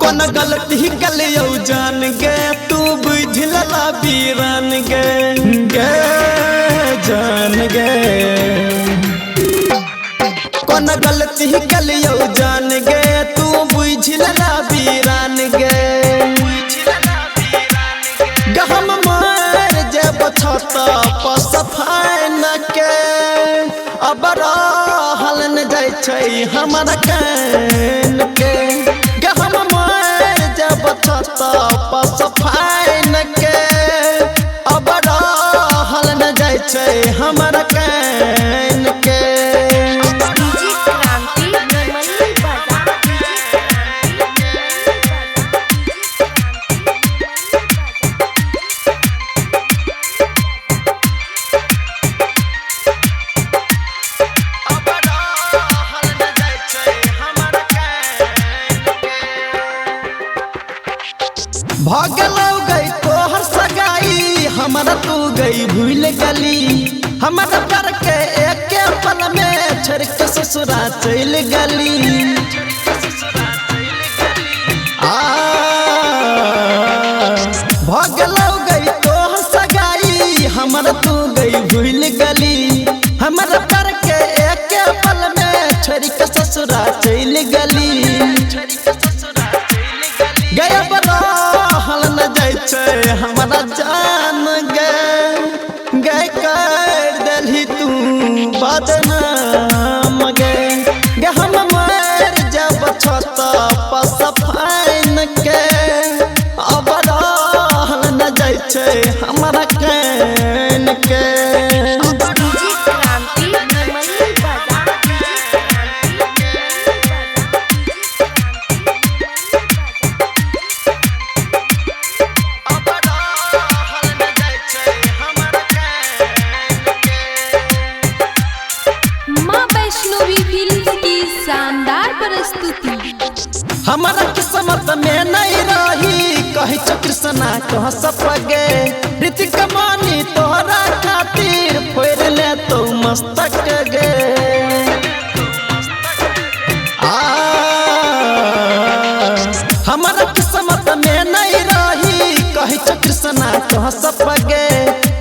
कौन गलती गलियो जान गे तू बुझला बीरान गे गे जान गे। कौन गलती गलियो जान गे तू बुझला बीरान गे। गहम मार जब छता पसफाई न के अब रहल न जाय छै हमरा कान के। गहम मार जब छता पसफाई न के अब रहल न जाय छै हमरा कान के। भागलो गई तोहर सगाई हमारा तू गई भूल गली। हमारा पर के एक पल में छोड़ के ससुरा चल गली। भागलो गई तोहर सगाई हमारा तू गई भूल गली। हमारा पर के एक पल में छोड़ के ससुरा चल गली। गया हल न जाय छै हमारा जान गे गे कर दलही तू बदनाम गे। गे हम मर जब छता पसफाई न के अब हल न जाय छै हमारा कान के। हमारा किस्मत में नहीं रही कही कृष्णा कह सपगे। ऋतिक मानी तोहरा खातिर फोड़ ले तो मस्तक गे। हमारा किस्मत में नहीं रही कही कृष्णा कह सपगे।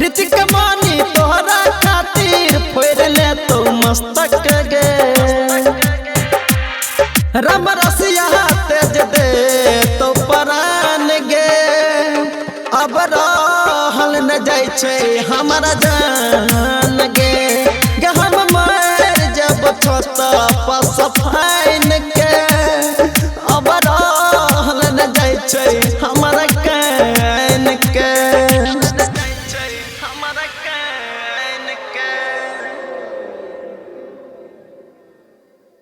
ऋतिक मानी तोहरा खातिर फोड़ ले तो मस्तक गे। राम रसिया तेज दे तो परान गे अब रहल न जाय छै हमारा जान गे।